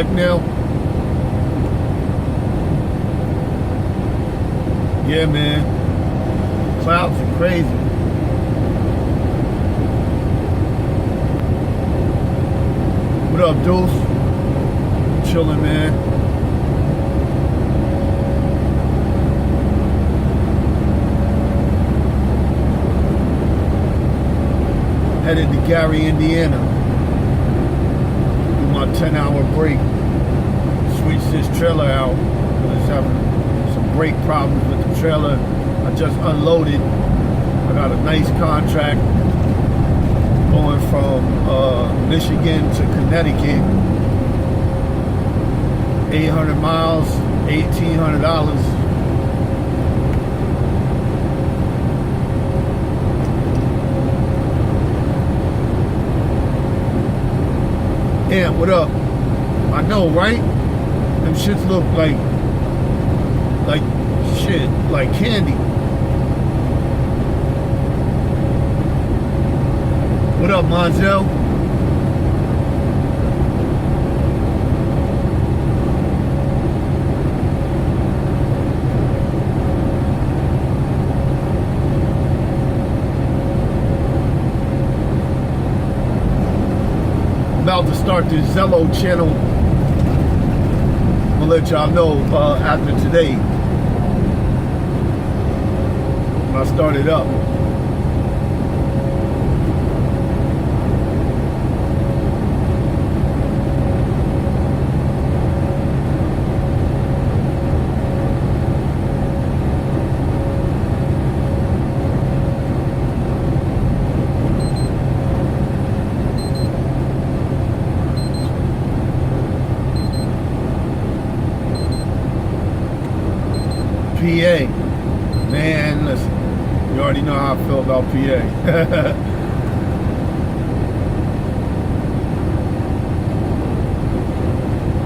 Select now. Yeah, man. Clouds are crazy. What up, Deuce? Chilling, man. Headed to Gary, Indiana. Do my 10-hour break. Switch this trailer out. I was having some brake problems with the trailer. I just unloaded. I got a nice contract going from Michigan to Connecticut. 800 miles, $1,800. Yeah, what up? I know, right? Them shits look like shit, like candy. What up, Monzel? About to start the Zello channel. I'll let y'all know after today when I start it up. PA, man, listen, you already know how I feel about PA.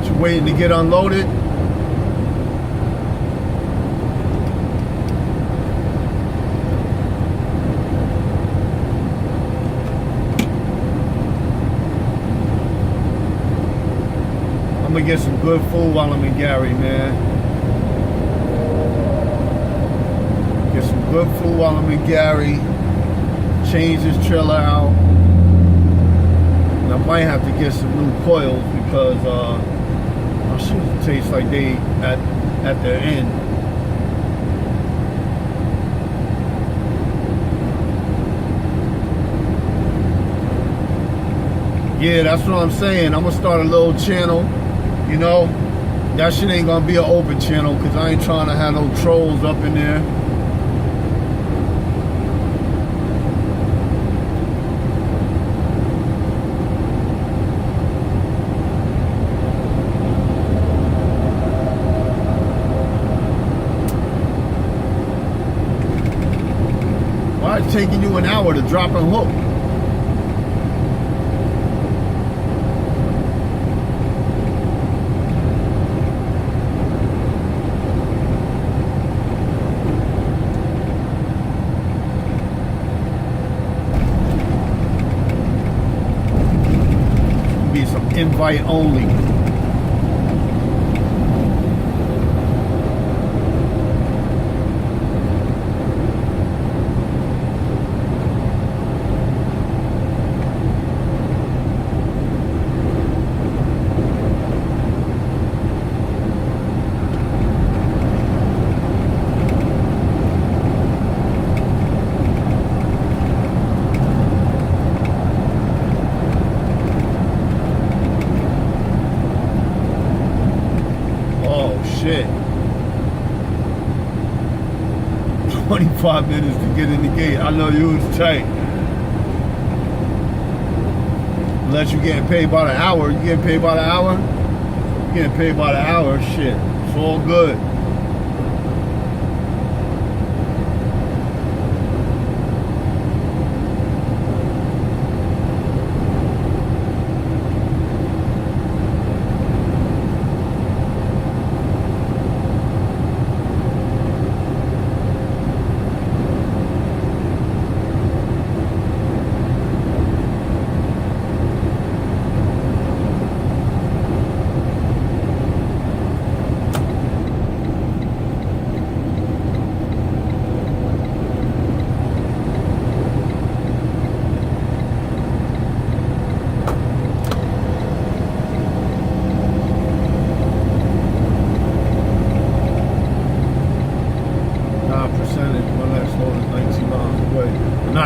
Just waiting to get unloaded. I'm gonna get some good food while I'm in Gary, man. Get some good food while I'm in Gary. Change this trailer out. And I might have to get some new coils because my shoes taste like they at their end. Yeah, that's what I'm saying. I'm gonna start a little channel, you know. That shit ain't gonna be an open channel because I ain't trying to have no trolls up in there. Why it's taking you an hour to drop and hook? Be some invite only. Shit. 25 minutes to get in the gate. I know you was tight. Unless you're getting paid by the hour. You getting paid by the hour? You getting paid by the hour, shit. It's all good.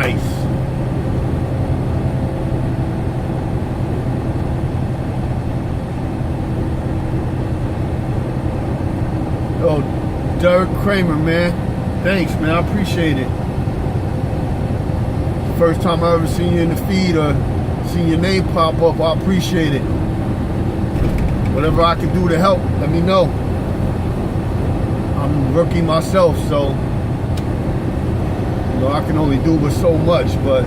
Nice. Oh, Derek Kramer, man. Thanks, man. I appreciate it. First time I ever seen you in the feed or seen your name pop up, I appreciate it. Whatever I can do to help, let me know. I'm a rookie myself, so I can only do but so much, but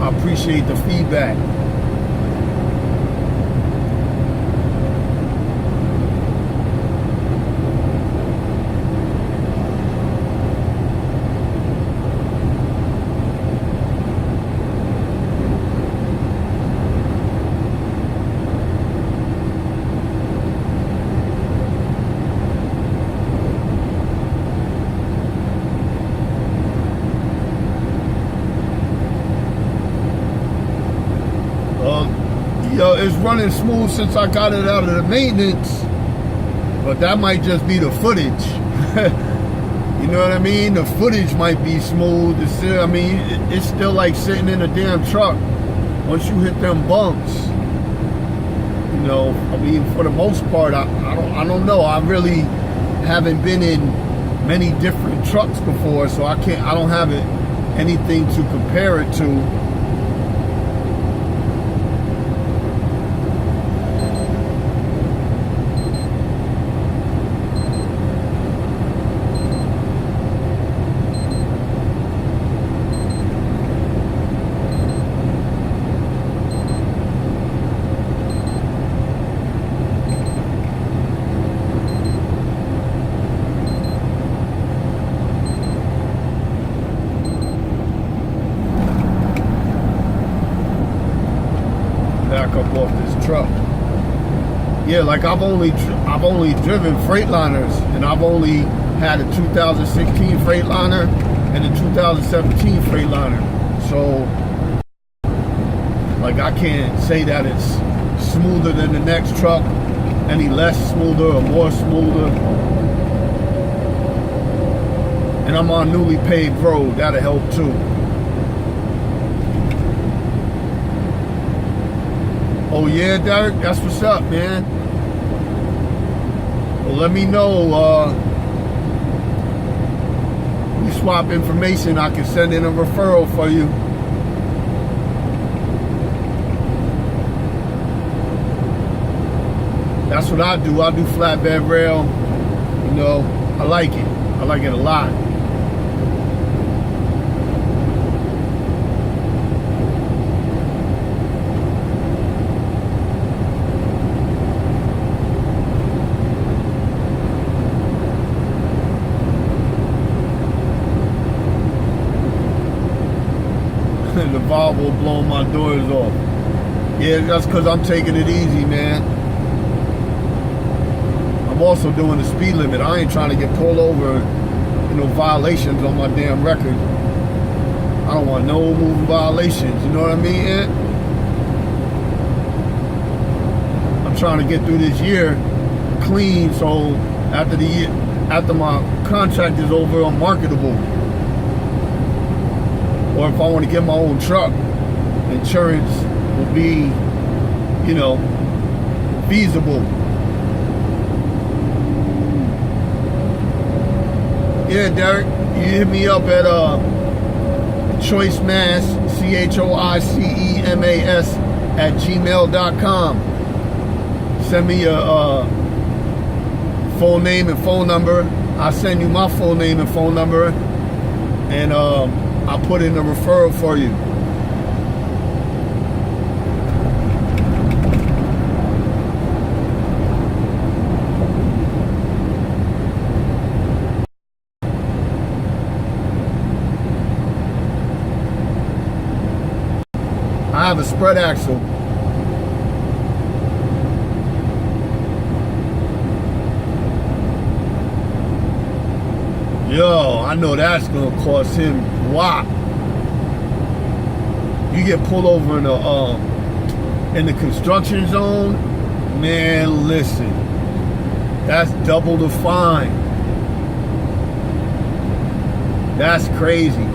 I appreciate the feedback. It's running smooth since I got it out of the maintenance, but that might just be the footage. You know what I mean? The footage might be smooth. It's still like sitting in a damn truck once you hit them bumps. For the most part, I don't know. I really haven't been in many different trucks before, so I don't have anything to compare it to. Back up off this truck. Yeah, like I've only driven Freightliners, and I've only had a 2016 Freightliner and a 2017 Freightliner. So, like, I can't say that it's smoother than the next truck, any less smoother or more smoother. And I'm on newly paved road. That'll help too. Oh yeah, Derek, that's what's up, man. Well, let me know. We swap information. I can send in a referral for you. That's what I do. I do flatbed rail. I like it. I like it a lot. The Volvo blowing my doors off. Yeah, that's because I'm taking it easy, man. I'm also doing the speed limit. I ain't trying to get pulled over, violations on my damn record. I don't want no moving violations, you know what I mean, Ant? I'm trying to get through this year clean, so after my contract is over, I'm marketable. Or if I want to get my own truck, insurance will be, feasible. Yeah, Derek, you hit me up at Choicemas, CHOICEMAS @gmail.com. Send me your full name and phone number. I'll send you my full name and phone number, and I'll put in a referral for you. I have a spread axle. Yo, I know that's gonna cost him a lot. You get pulled over in the construction zone, man, listen, that's double the fine. That's crazy.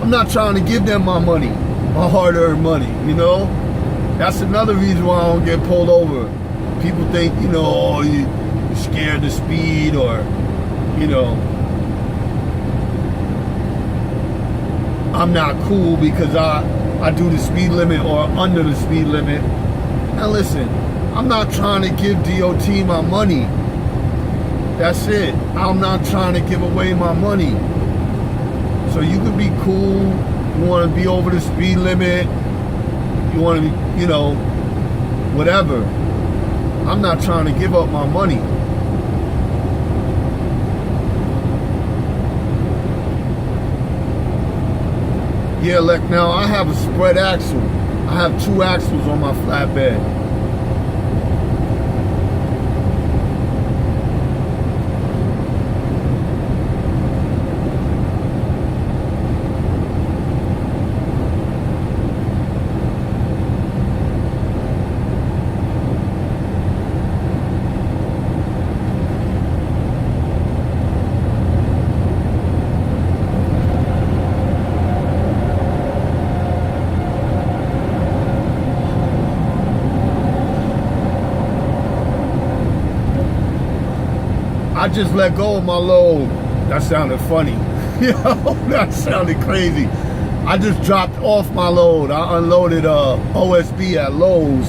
I'm not trying to give them my money, my hard-earned money, you know? That's another reason why I don't get pulled over. People think, you know, oh, you're scared to speed, or, you know, I'm not cool because I do the speed limit or under the speed limit. Now listen, I'm not trying to give DOT my money. That's it. I'm not trying to give away my money. So you can be cool. You want to be over the speed limit. You want to be, you know, whatever. I'm not trying to give up my money. Yeah, look, now I have a spread axle. I have 2 axles on my flatbed. I just let go of my load. That sounded funny. Yo, that sounded crazy. I just dropped off my load. I unloaded OSB at Lowe's.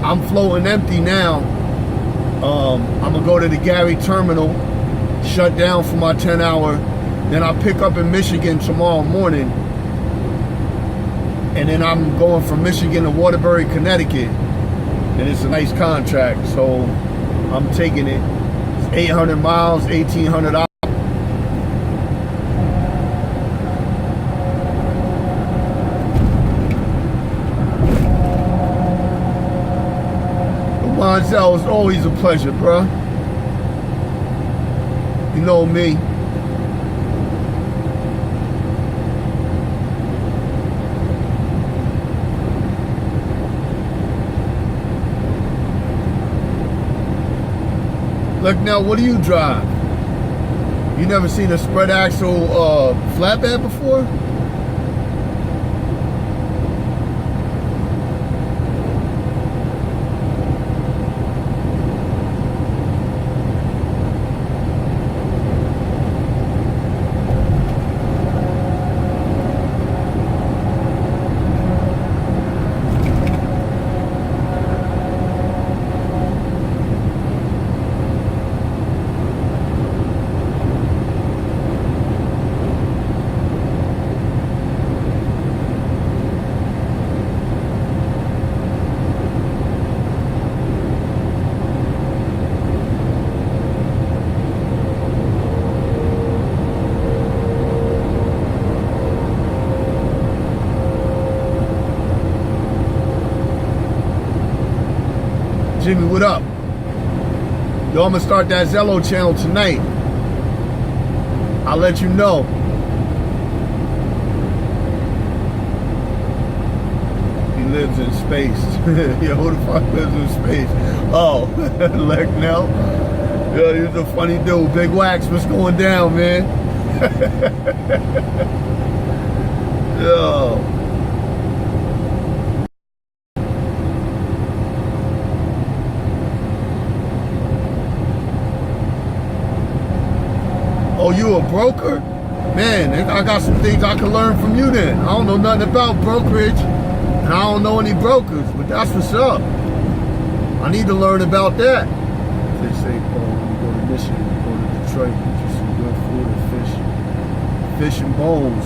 I'm floating empty now. I'm gonna go to the Gary terminal, shut down for my 10-hour. Then I'll pick up in Michigan tomorrow morning. And then I'm going from Michigan to Waterbury, Connecticut. And it's a nice contract, so I'm taking it. 800 miles, $1,800. Monzel, is always a pleasure, bruh. You know me. Look, now, what do you drive? You never seen a spread axle flatbed before? Jimmy, what up? Yo, I'm gonna start that Zello channel tonight. I'll let you know. He lives in space. Yo, who the fuck lives in space? Oh, Lecknell. Yo, he's a funny dude. Big Wax, what's going down, man? Yo. Oh, you a broker? Man, I got some things I can learn from you then. I don't know nothing about brokerage, and I don't know any brokers, but that's what's up. I need to learn about that. They say, oh, you go to Michigan, you go to Detroit, get you some good food and fish and bones.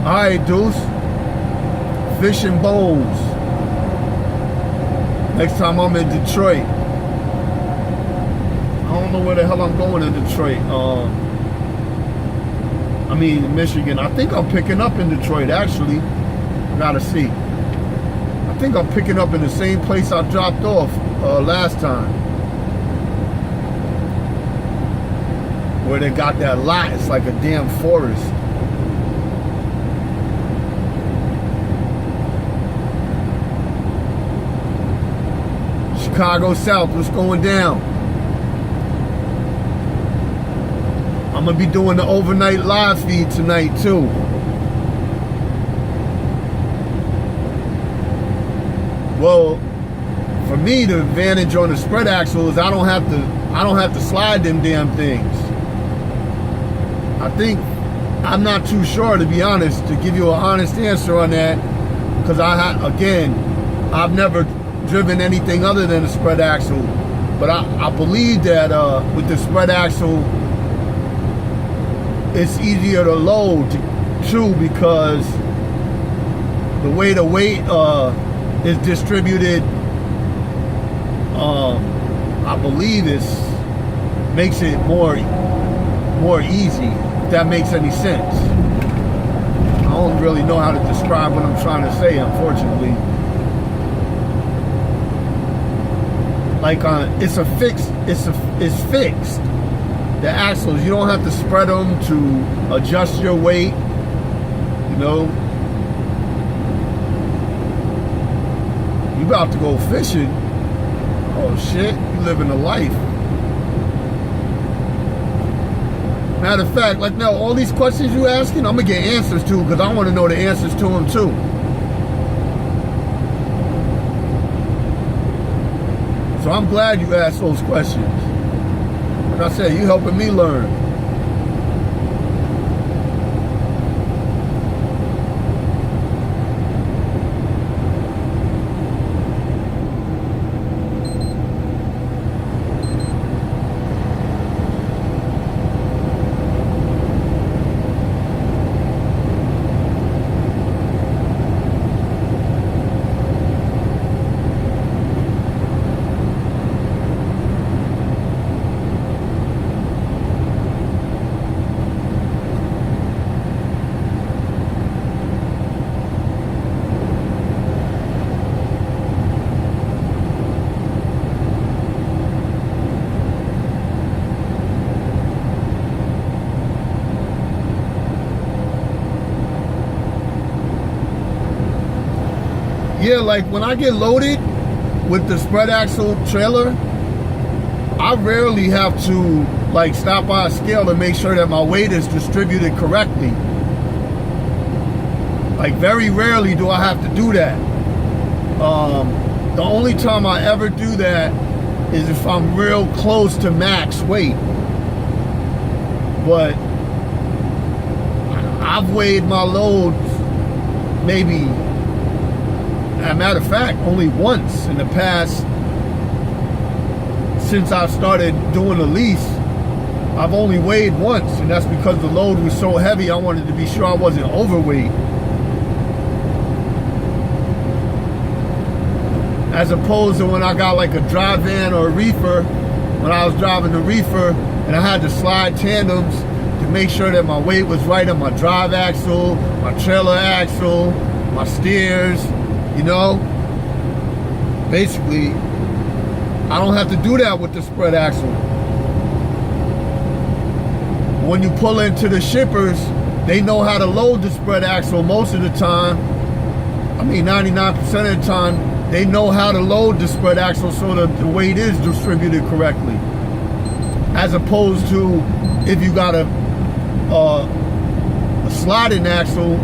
All right, Deuce. Fish and bones. Next time I'm in Detroit. I don't know where the hell I'm going in Detroit. I mean, Michigan. I think I'm picking up in Detroit, actually. Gotta see. I think I'm picking up in the same place I dropped off last time. where they got that lot. It's like a damn forest. Chicago South, what's going down? I'm gonna be doing the overnight live feed tonight too. Well, for me, the advantage on the spread axle is I don't have to slide them damn things. I'm not too sure, to be honest, to give you an honest answer on that, because I've never driven anything other than a spread axle. But I believe that with the spread axle, it's easier to load too, because the way the weight is distributed, I believe makes it more easy, if that makes any sense. I don't really know how to describe what I'm trying to say, unfortunately. Like it's fixed. The axles, you don't have to spread them to adjust your weight, you know. You about to go fishing. Oh shit, you living a life. Matter of fact, like now, all these questions you asking, I'm gonna get answers to, because I want to know the answers to them too. So I'm glad you asked those questions. Like I said, you helping me learn. Yeah, like when I get loaded with the spread axle trailer, I rarely have to like stop by a scale to make sure that my weight is distributed correctly. Like very rarely do I have to do that. The only time I ever do that is if I'm real close to max weight. But I've weighed my loads maybe, as a matter of fact, only once in the past, since I started doing the lease. I've only weighed once, and that's because the load was so heavy. I wanted to be sure I wasn't overweight. As opposed to when I got like a dry van or a reefer, when I was driving the reefer and I had to slide tandems to make sure that my weight was right on my drive axle, my trailer axle, my steers, you know. Basically, I don't have to do that with the spread axle. When you pull into the shippers, they know how to load the spread axle most of the time. I mean, 99% of the time, they know how to load the spread axle so that the weight is distributed correctly. As opposed to if you got a sliding axle,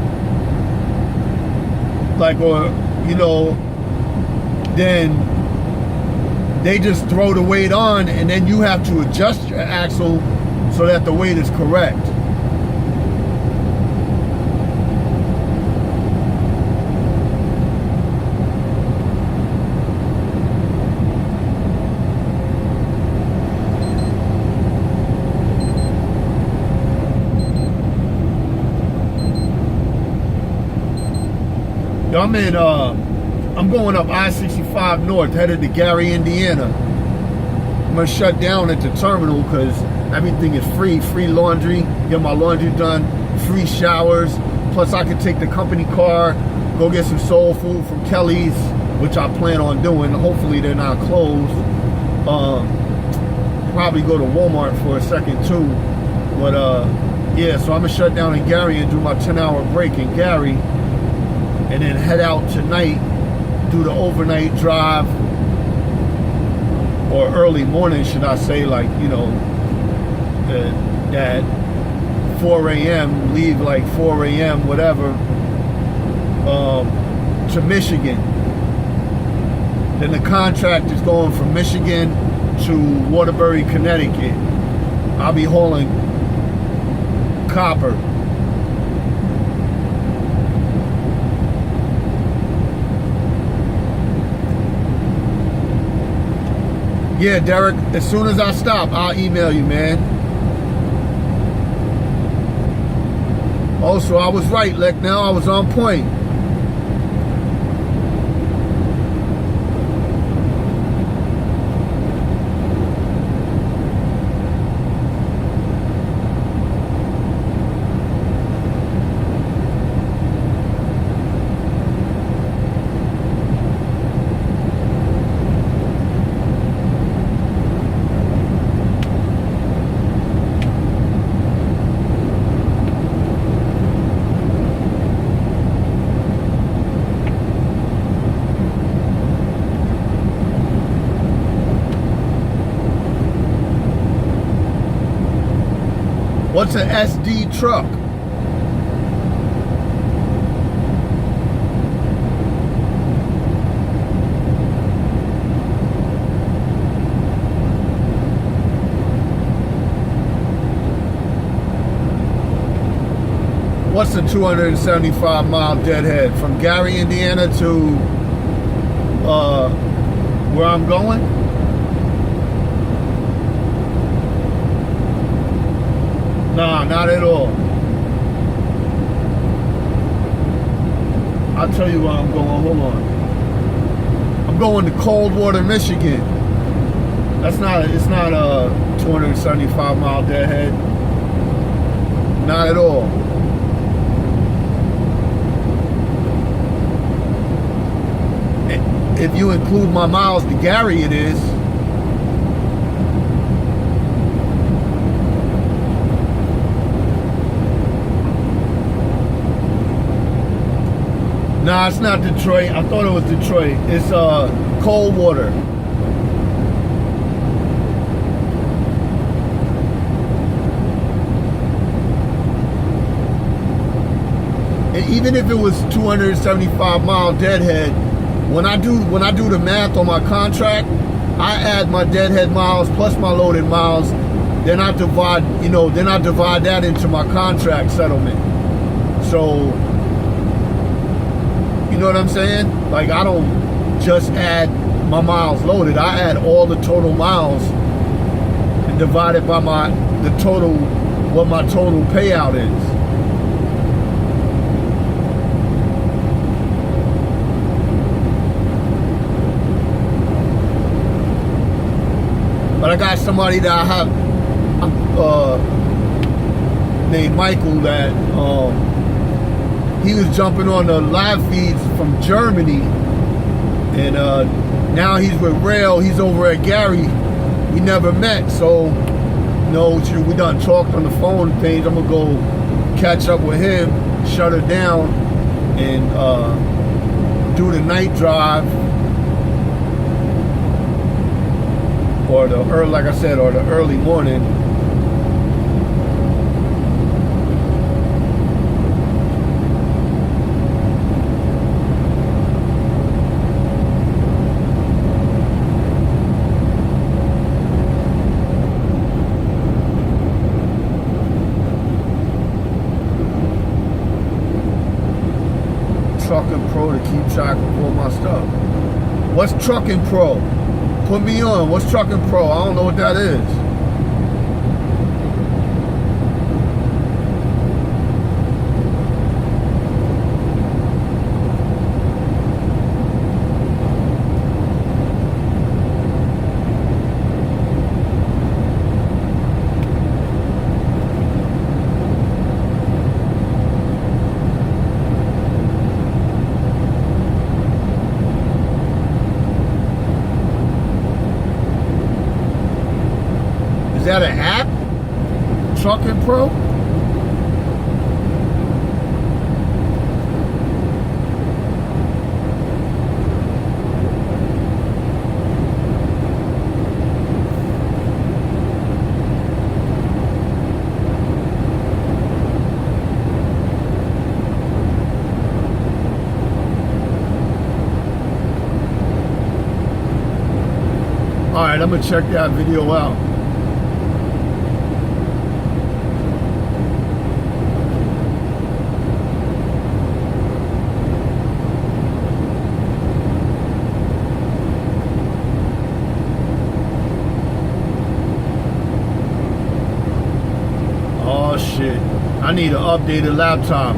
like, or, you know, then they just throw the weight on and then you have to adjust your axle so that the weight is correct. I'm going up I-65 North, headed to Gary, Indiana. I'm gonna shut down at the terminal because everything is free laundry, get my laundry done, free showers. Plus I could take the company car, go get some soul food from Kelly's, which I plan on doing. Hopefully they're not closed. Probably go to Walmart for a second too. But yeah, so I'm gonna shut down in Gary and do my 10-hour break in Gary, and then head out tonight, do the overnight drive, or early morning, should I say, like, you know, at 4 a.m., leave like 4 a.m., whatever, to Michigan. Then the contract is going from Michigan to Waterbury, Connecticut. I'll be hauling copper. Yeah, Derek, as soon as I stop, I'll email you, man. Also, I was right, Lecknell. I was on point. What's an SD truck? What's a 275-mile deadhead from Gary, Indiana to where I'm going? Nah, not at all. I'll tell you where I'm going. Hold on. I'm going to Coldwater, Michigan. It's not a 275-mile deadhead. Not at all. If you include my miles to Gary, it is. Nah, it's not Detroit. I thought it was Detroit. It's Coldwater. And even if it was 275-mile deadhead, when I do the math on my contract, I add my deadhead miles plus my loaded miles. Then I divide that into my contract settlement. So, you know what I'm saying? Like, I don't just add my miles loaded. I add all the total miles and divide it by what my total payout is. But I got somebody that I have named Michael that he was jumping on the live feeds from Germany, and now he's with Rail. He's over at Gary. We never met, so we done talked on the phone and things. I'm gonna go catch up with him, shut her down, and do the night drive, or the early morning. Trucking Pro to keep track of all my stuff. What's Trucking Pro? Put me on. What's Trucking Pro? I don't know what that is. Is that an app? Trucking Pro? Alright, I'm gonna check that video out. Oh shit, I need an updated laptop.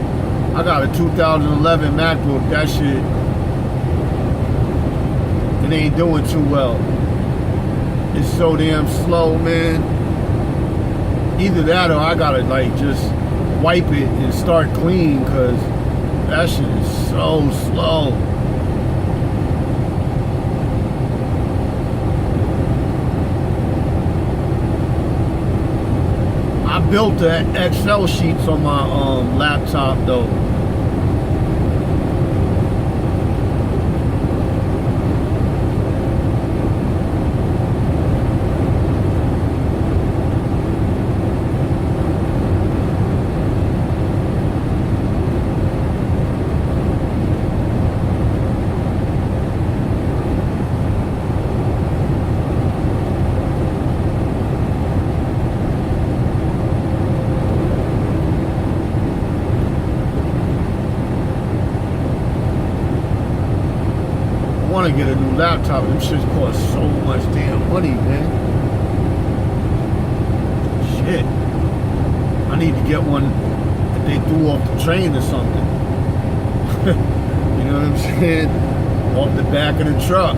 I got a 2011 MacBook. That shit, it ain't doing too well. It's so damn slow, man. Either that or I gotta like just wipe it and start clean, cause that shit is so slow. I built the Excel sheets on my laptop though. I want to get a new laptop. Them shits cost so much damn money, man. Shit. I need to get one that they threw off the train or something. You know what I'm saying? Off the back of the truck.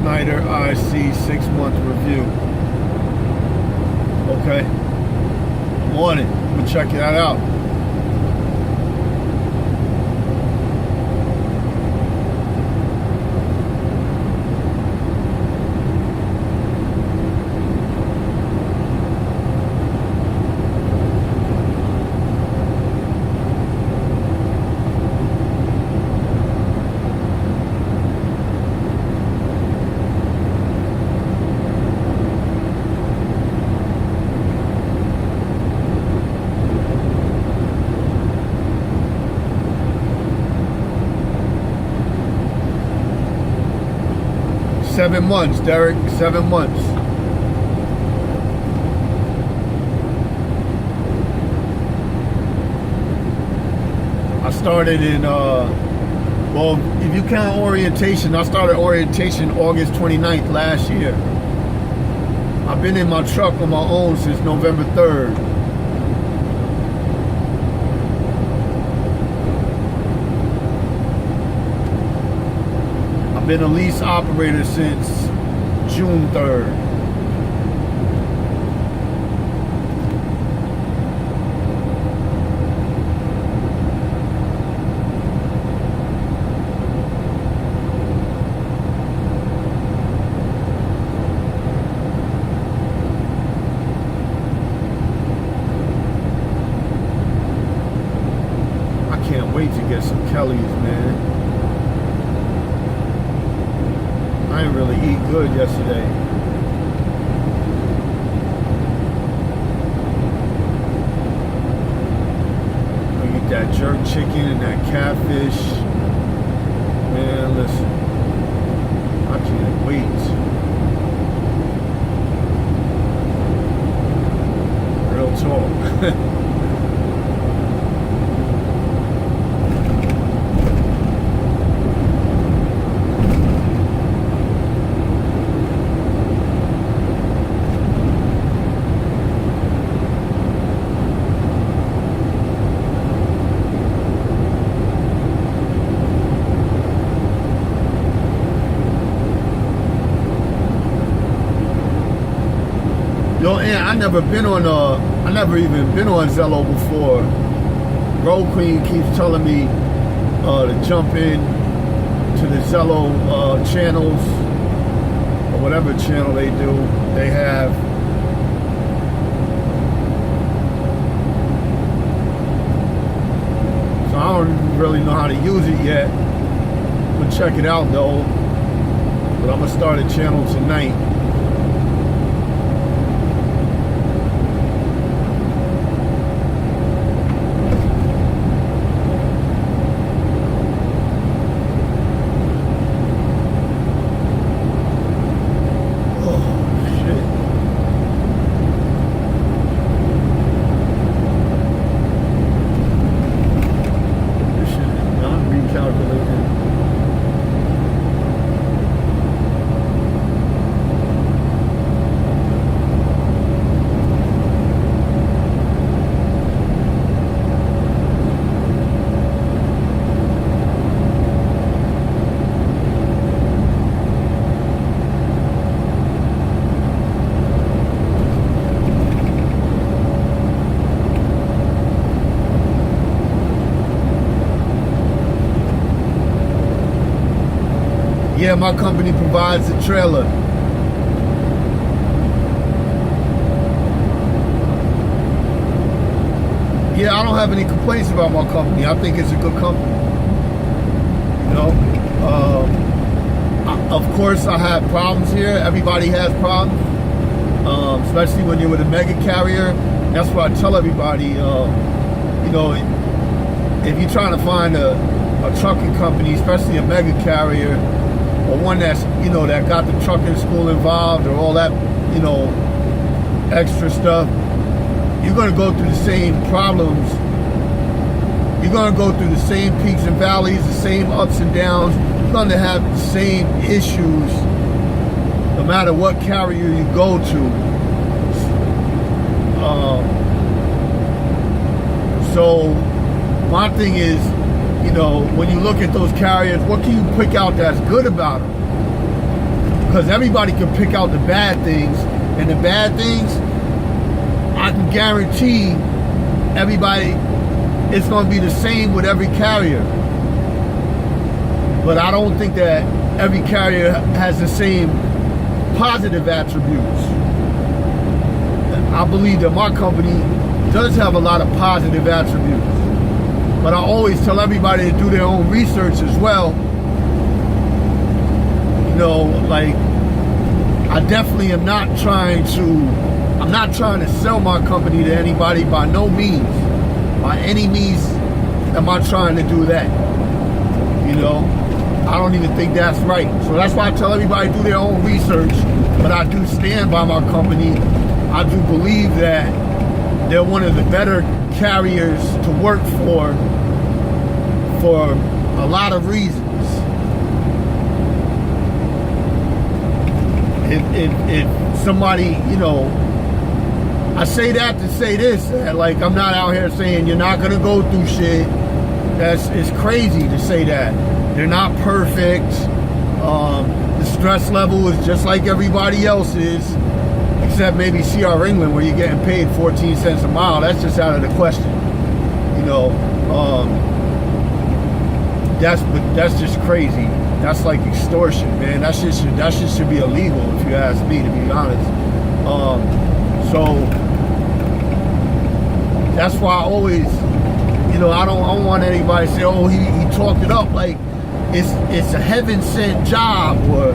Schneider IC 6-month review. Okay, I'm on it. I'm gonna check that out. Seven months, Derek. 7 months. I started in, well, if you count orientation, I started orientation August 29th last year. I've been in my truck on my own since November 3rd. I've been a lease operator since June 3rd. Can't wait to get some Kelly's, man. I didn't really eat good yesterday. I eat that jerk chicken and that catfish. Man, listen. I can't wait. Real talk. Yo, and I never even been on Zello before. Road Queen keeps telling me to jump in to the Zello channels, or whatever channel they have. So I don't really know how to use it yet. I'm gonna check it out though. But I'm gonna start a channel tonight. Yeah, my company provides the trailer. Yeah, I don't have any complaints about my company. I think it's a good company. You know, of course I have problems here. Everybody has problems, especially when you're with a mega carrier. That's what I tell everybody. You know, if you're trying to find a trucking company, especially a mega carrier, or one that's, you know, that got the trucking school involved, or all that, you know, extra stuff, you're going to go through the same problems. You're going to go through the same peaks and valleys, the same ups and downs. You're going to have the same issues no matter what carrier you go to. So my thing is, you know, when you look at those carriers, what can you pick out that's good about them? Because everybody can pick out the bad things, and the bad things, I can guarantee everybody, it's going to be the same with every carrier. But I don't think that every carrier has the same positive attributes. I believe that my company does have a lot of positive attributes. But I always tell everybody to do their own research as well. You know, like, I definitely am not trying to sell my company to anybody by no means. By any means am I trying to do that. You know, I don't even think that's right. So that's why I tell everybody to do their own research. But I do stand by my company. I do believe that they're one of the better carriers to work for a lot of reasons. if somebody, you know, I say that to say this, like I'm not out here saying you're not gonna go through shit. It's crazy to say that. They're not perfect. The stress level is just like everybody else's, except maybe CR England where you're getting paid 14 cents a mile. That's just out of the question. You know, that's just crazy. That's like extortion, man. That shit should be illegal if you ask me, to be honest. So that's why I always, you know, I don't want anybody to say, oh, he talked it up like it's a heaven sent job, or,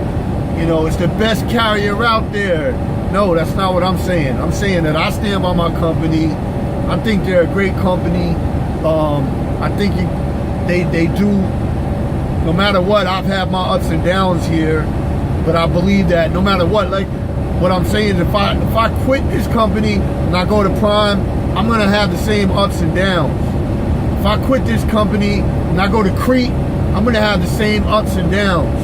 you know, it's the best carrier out there. No, that's not what I'm saying. I'm saying that I stand by my company. I think they're a great company. I think they do. No matter what, I've had my ups and downs here, but I believe that no matter what, like what I'm saying is, if I quit this company and I go to Prime, I'm gonna have the same ups and downs. If I quit this company and I go to Crete, I'm gonna have the same ups and downs.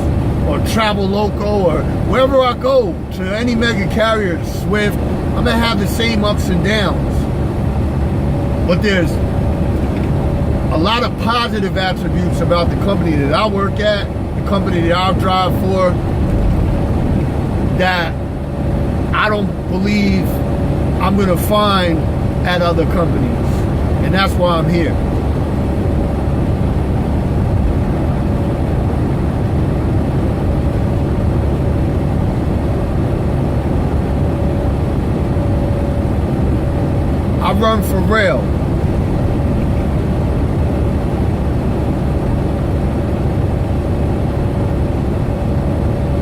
Or Travel Loco, or wherever I go, to any mega carrier, Swift, I'm gonna have the same ups and downs. But there's a lot of positive attributes about the company that I work at, the company that I drive for, that I don't believe I'm gonna find at other companies. And that's why I'm here. I run for rail.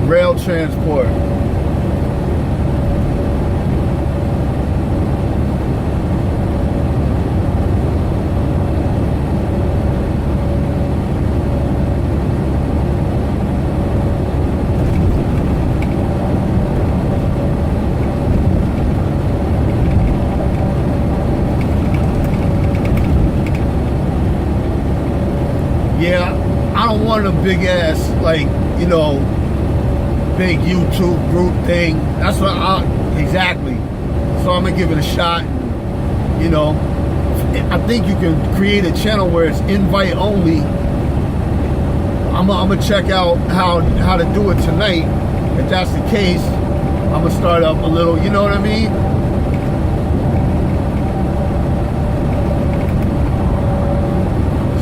Rail transport. Yeah, I don't want a big ass, like, you know, big YouTube group thing. That's what exactly. So I'm gonna give it a shot. You know, I think you can create a channel where it's invite only. I'm gonna check out how to do it tonight. If that's the case, I'm gonna start up a little, you know what I mean?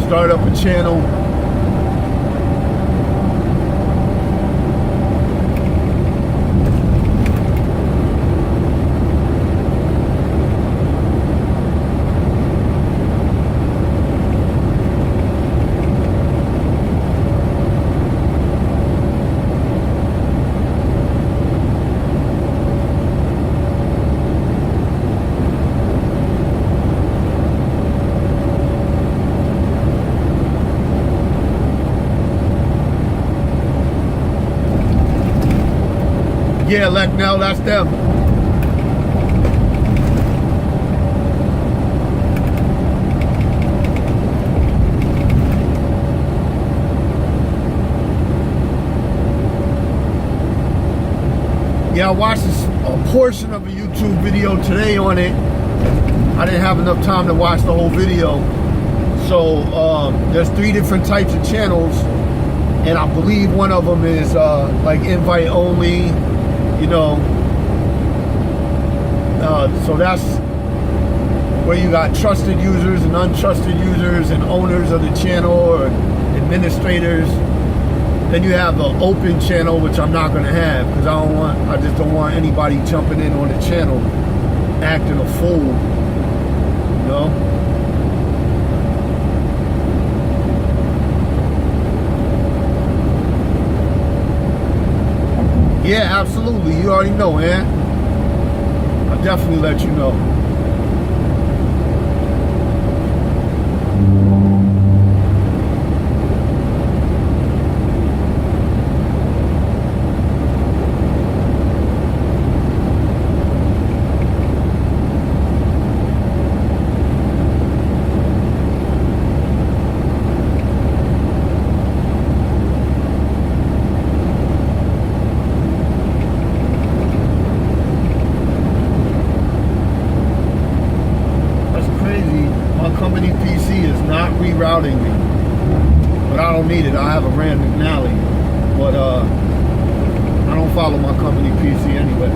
Start up a channel. Yeah, no, that's them. Yeah, I watched a portion of a YouTube video today on it. I didn't have enough time to watch the whole video. So there's 3 different types of channels, and I believe one of them is like invite only. You know, so that's where you got trusted users and untrusted users and owners of the channel or administrators. Then you have an open channel, which I'm not going to have because I just don't want anybody jumping in on the channel acting a fool, you know. Yeah, absolutely. You already know, man. I'll definitely let you know. company PC is not rerouting me. But I don't need it. I have a Rand McNally. But I don't follow my company PC anyway.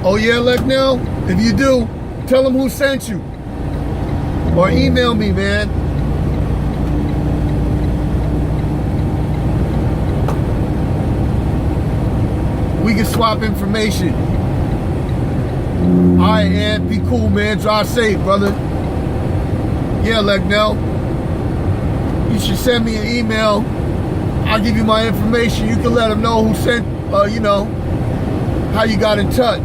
Oh yeah, Lecknell? If you do, tell them who sent you. Or email me, man. We can swap information. Alright, Ant, be cool, man. Drive safe, brother. Yeah, Lecknell. You should send me an email. I'll give you my information. You can let them know who sent, you know, how you got in touch.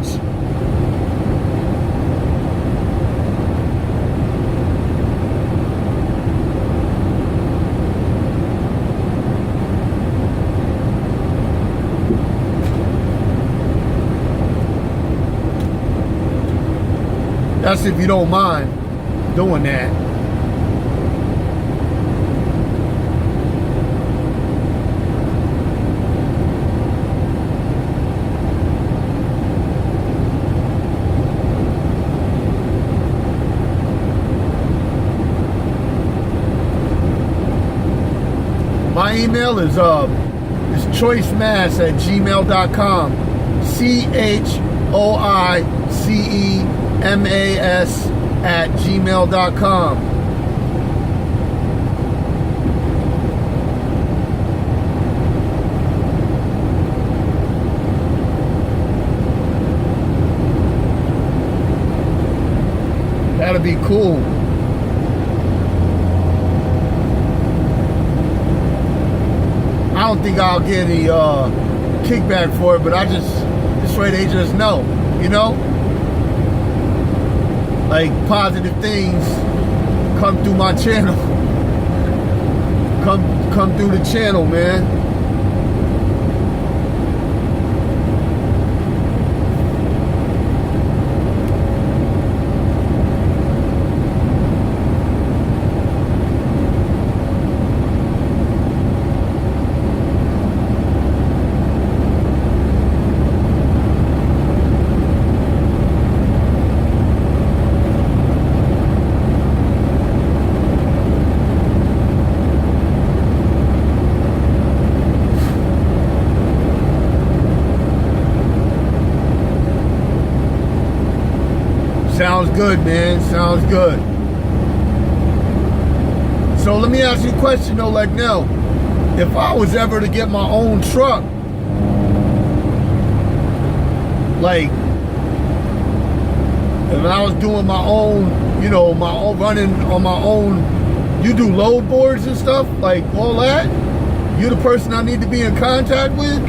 That's if you don't mind doing that. My email is choicemas@gmail.com. choicemas@gmail.com. That'll be cool. I don't think I'll get any kickback for it, but this way they just know, you know? Like positive things come through my channel. Come through the channel, man. Sounds good, man. Sounds good. So let me ask you a question though, like now, if I was ever to get my own truck, like if I was doing my own, you know, my own running on my own, you do load boards and stuff, like all that? You're the person I need to be in contact with?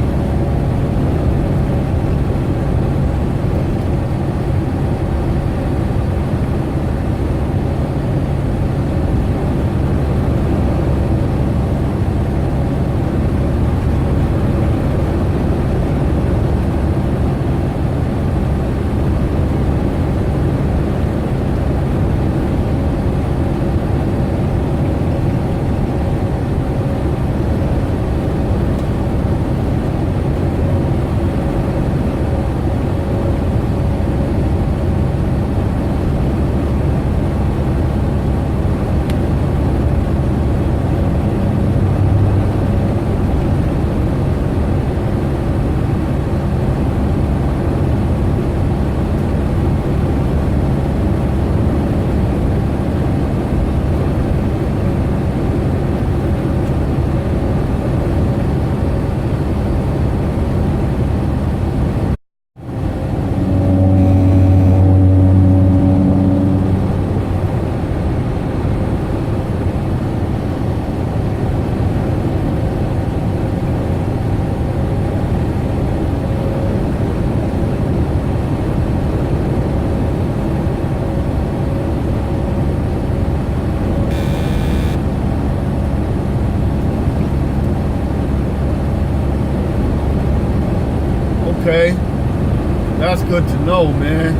good to know, man.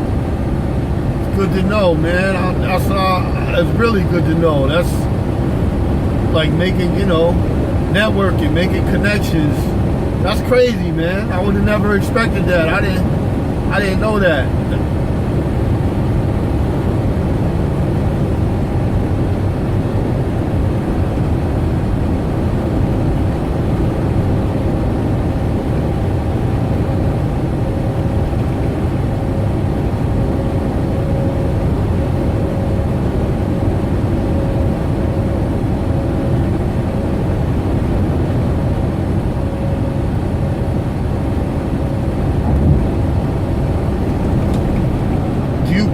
It's good to know, man. It's really good to know. That's like making, networking, making connections. That's crazy, man. I would have never expected that. I didn't know that.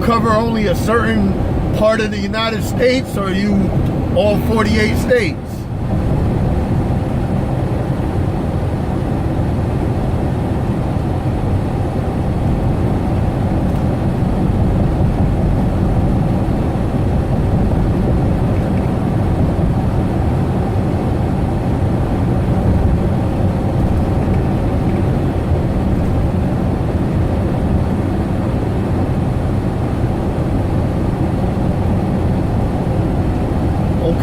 Cover only a certain part of the United States, or are you all 48 states?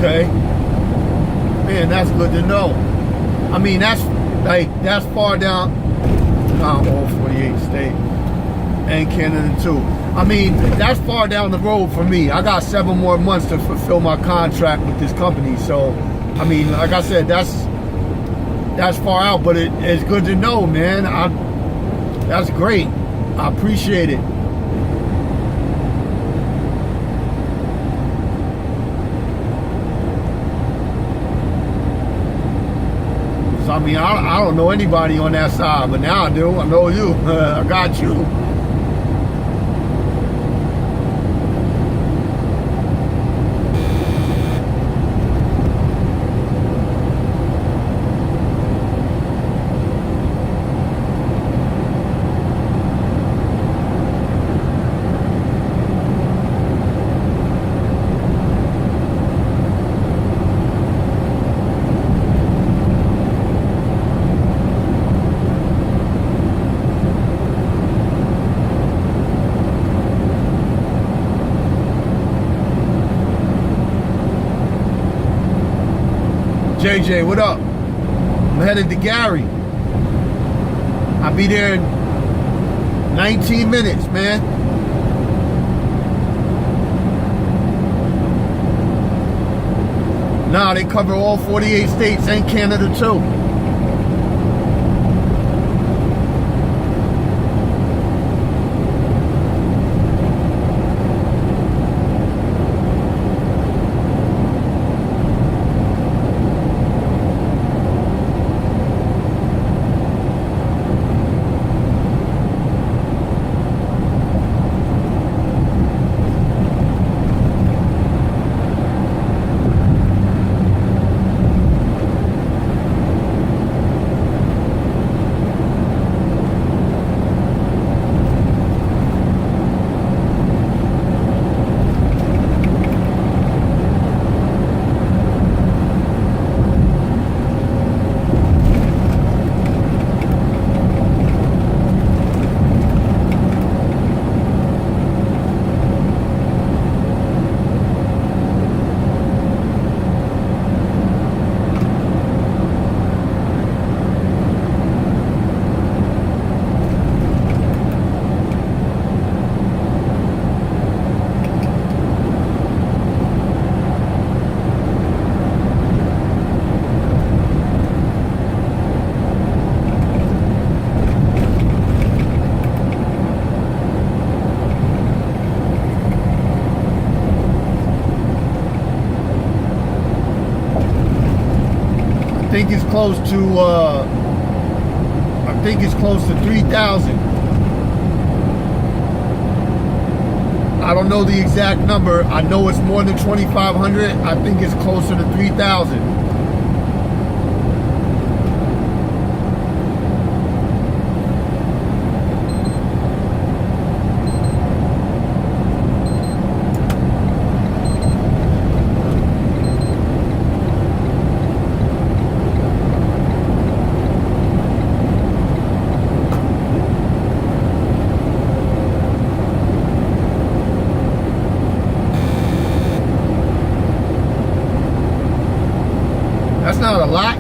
Okay. Man, that's good to know. I mean, that's far down, not all 48 states, and Canada too. I mean, that's far down the road for me. I got 7 more months to fulfill my contract with this company. So, I mean, like I said, that's far out, but it's good to know, man. That's great. I appreciate it. I mean, I don't know anybody on that side, but now I do. I know you. I got you. JJ, what up? I'm headed to Gary. I'll be there in 19 minutes, man. Nah, they cover all 48 states and Canada too. think it's close to I think it's close to 3,000. I don't know the exact number. I know it's more than 2,500. I think it's closer to 3,000. not a lot.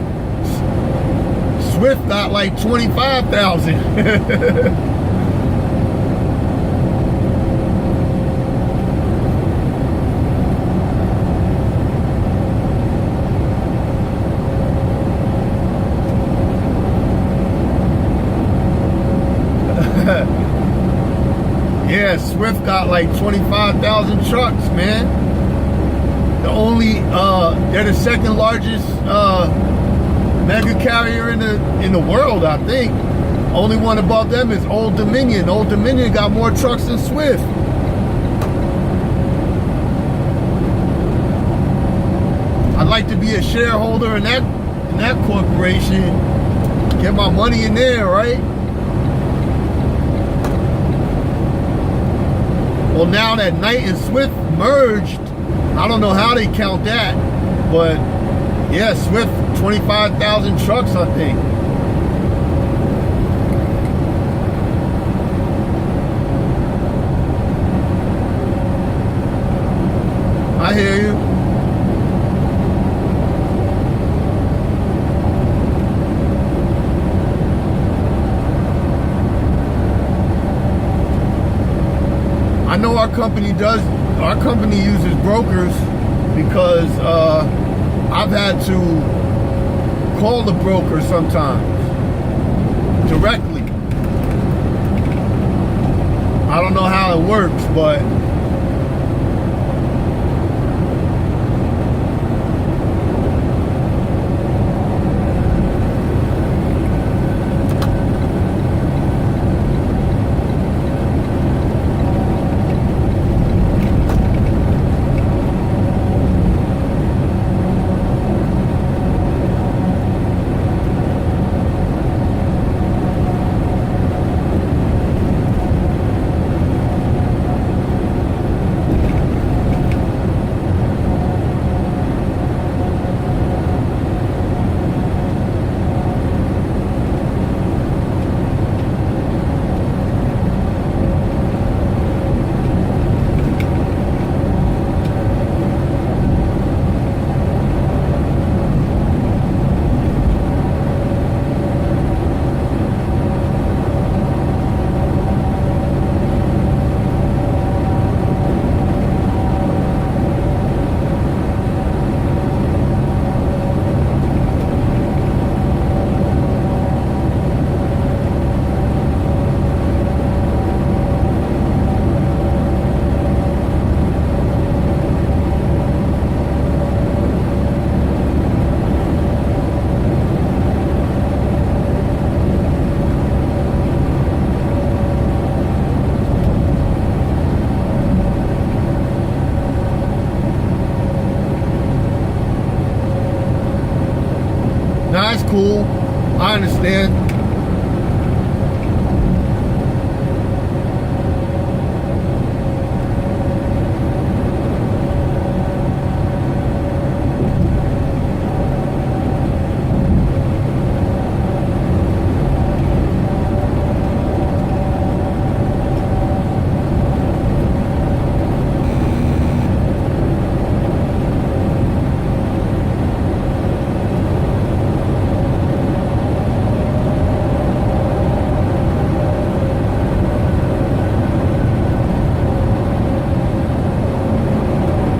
Swift got like 25,000. Yeah, Swift got like 25,000 trucks, man. They're the second largest mega carrier in the world, I think. Only one above them is Old Dominion. Old Dominion got more trucks than Swift. I'd like to be a shareholder in that corporation. Get my money in there, right? Well, now that Knight and Swift merged, I don't know how they count that, but yeah, Swift, 25,000 trucks, I think. I hear you. I know our company uses brokers because I've had to call the broker sometimes directly. I don't know how it works, but that's cool. I understand.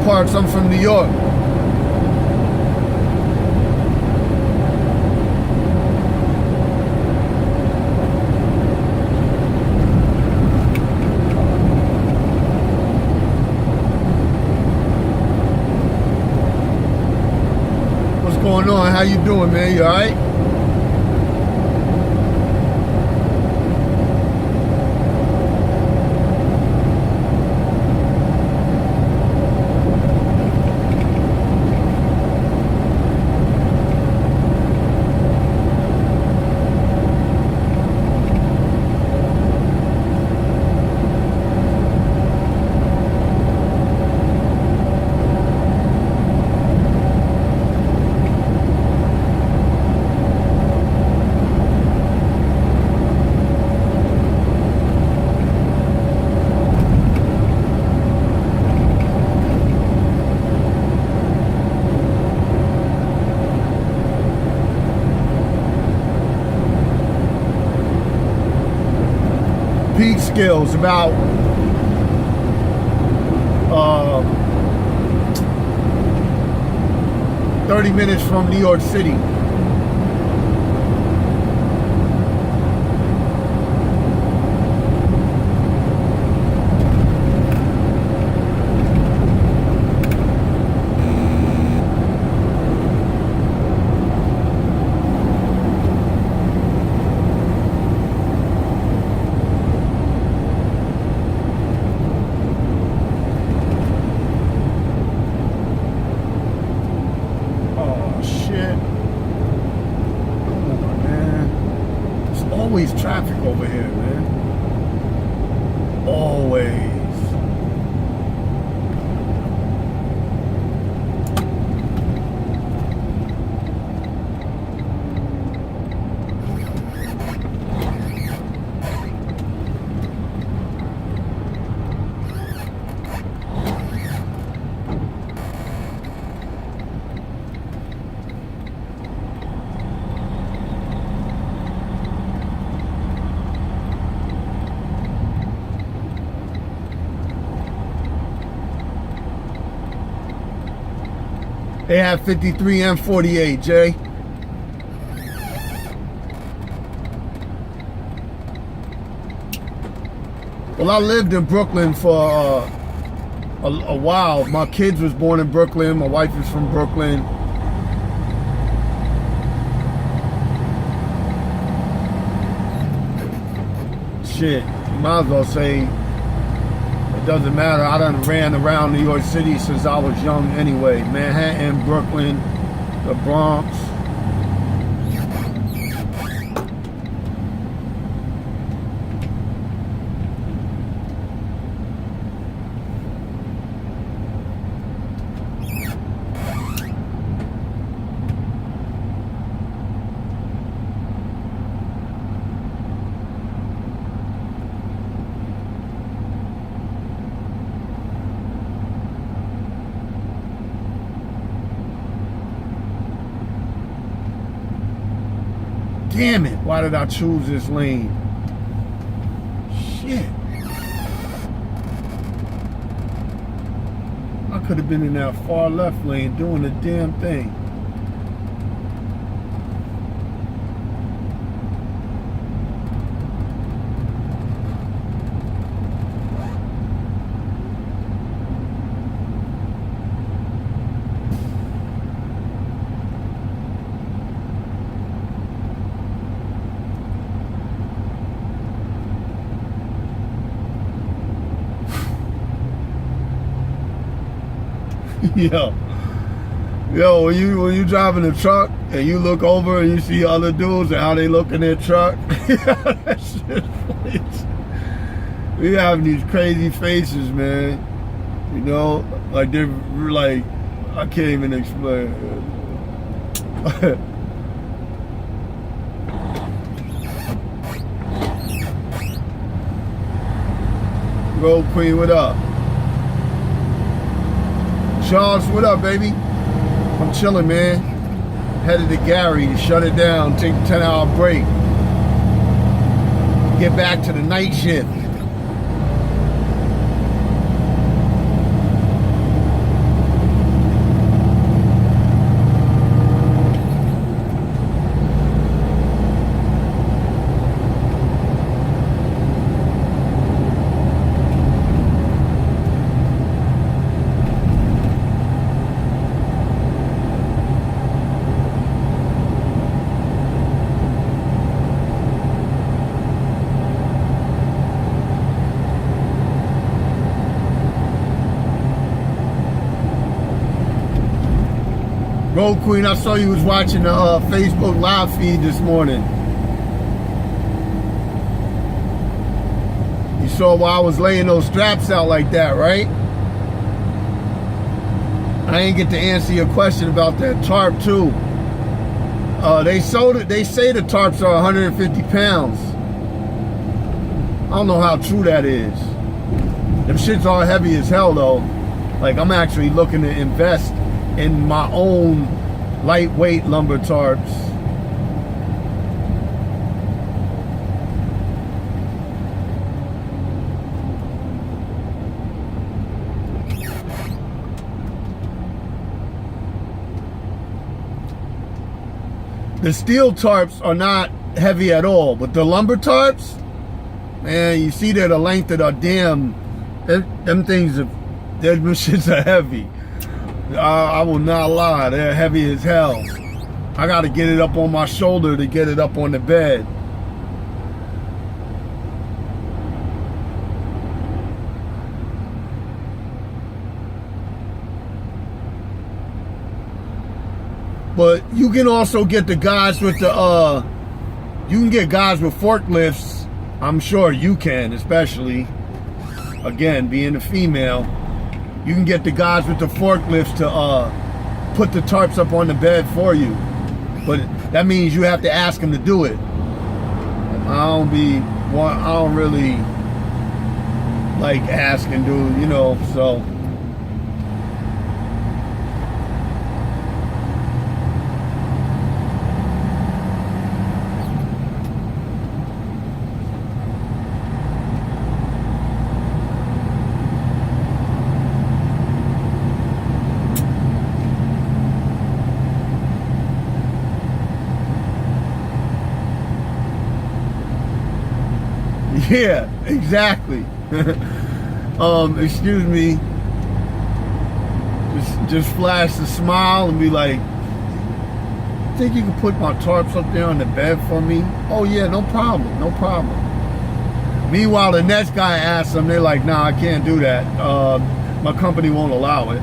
Parks, I'm from New York. What's going on? How you doing, man? You all right? street skills about 30 minutes from New York City. Always traffic over here, man. Always. They have 53 and 48, Jay. Well, I lived in Brooklyn for a while. My kids was born in Brooklyn. My wife is from Brooklyn. Shit, you might as well say it doesn't matter. I done ran around New York City since I was young anyway. Manhattan, Brooklyn, the Bronx. Damn it, why did I choose this lane? Shit. I could have been in that far left lane doing the damn thing. Yo, when you driving a truck and you look over and you see other dudes and how they look in their truck, that shit funny. We have these crazy faces, man. You know, like they're like, I can't even explain. Road Queen, what up? Charles, what up, baby? I'm chilling, man. Headed to Gary to shut it down, take a 10-hour break. Get back to the night shift. Road Queen, I saw you was watching the Facebook live feed this morning. You saw why I was laying those straps out like that, right? I ain't get to answer your question about that tarp too. They sold it. They say the tarps are 150 pounds. I don't know how true that is. Them shits are heavy as hell though. Like I'm actually looking to invest in my own lightweight lumber tarps. The steel tarps are not heavy at all, but the lumber tarps, man, you see they're the length of the damn, them things, them shits are heavy. I will not lie, they're heavy as hell. I gotta get it up on my shoulder to get it up on the bed. But you can also get the guys with the, you can get guys with forklifts. I'm sure you can, especially, again, being a female. You can get the guys with the forklifts to put the tarps up on the bed for you. But that means you have to ask them to do it. I don't really like asking, dude, you know, so. Yeah, exactly. Excuse me. Just flash the smile and be like, think you can put my tarps up there on the bed for me? Oh yeah, no problem, no problem. Meanwhile, the next guy asks them, they're like, nah, I can't do that. My company won't allow it.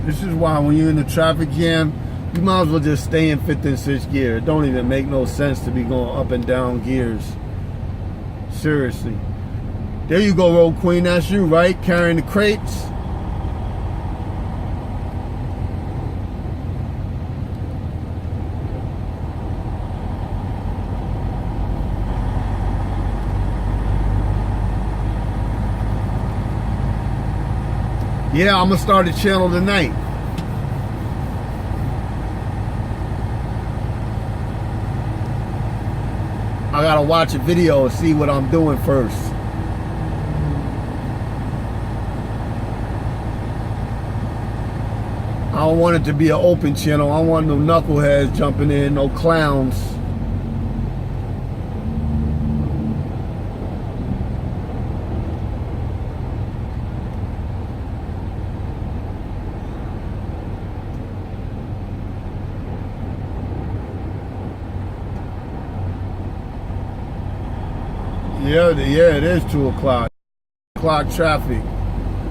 This is why when you're in the traffic jam, you might as well just stay in 5th and 6th gear. It don't even make no sense to be going up and down gears. Seriously. There you go, Road Queen. That's you, right? Carrying the crates. Yeah, I'm gonna start a channel tonight. I gotta watch a video and see what I'm doing first. I don't want it to be an open channel. I don't want no knuckleheads jumping in, no clowns. Yeah, it is 2 o'clock. Traffic.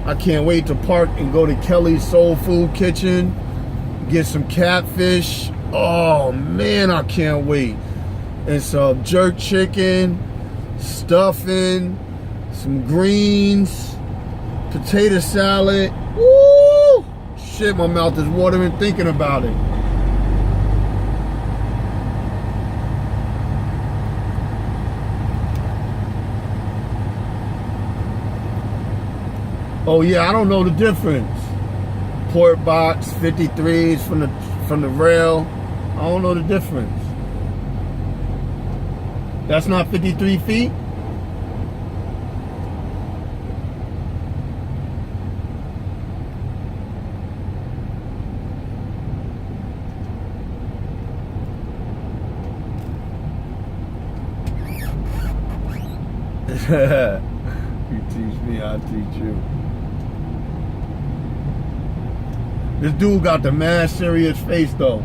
I can't wait to park and go to Kelly's Soul Food Kitchen, get some catfish. Oh man, I can't wait. And some jerk chicken, stuffing, some greens, potato salad. Woo! Shit, my mouth is watering thinking about it. Oh yeah, I don't know the difference. Port box, 53s from the rail. I don't know the difference. That's not 53 feet? You teach me, I teach you. This dude got the mad serious face though.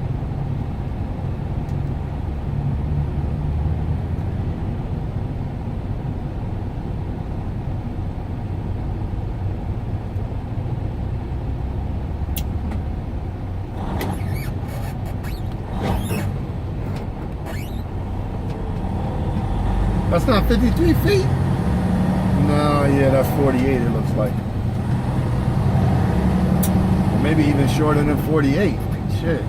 That's not 53 feet? No, yeah, that's 48 it looks like. Or maybe even shorter than 48. Shit.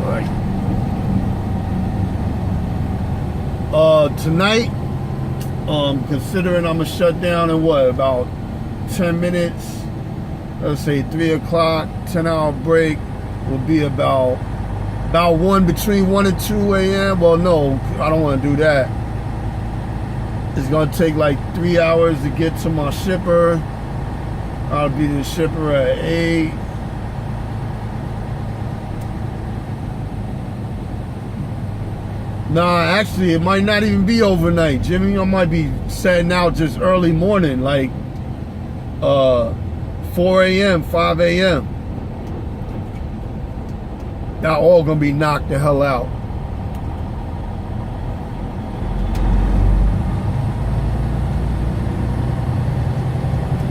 Right. Tonight, considering I'm gonna shut down in what, about 10 minutes, let's say 3 o'clock, 10-hour break will be about between 1 and 2 a.m. Well, no, I don't want to do that. It's gonna take like 3 hours to get to my shipper. I'll be the shipper at 8. Nah, actually, it might not even be overnight, Jimmy. I might be setting out just early morning, like 4 a.m., 5 a.m. Y'all all gonna be knocked the hell out.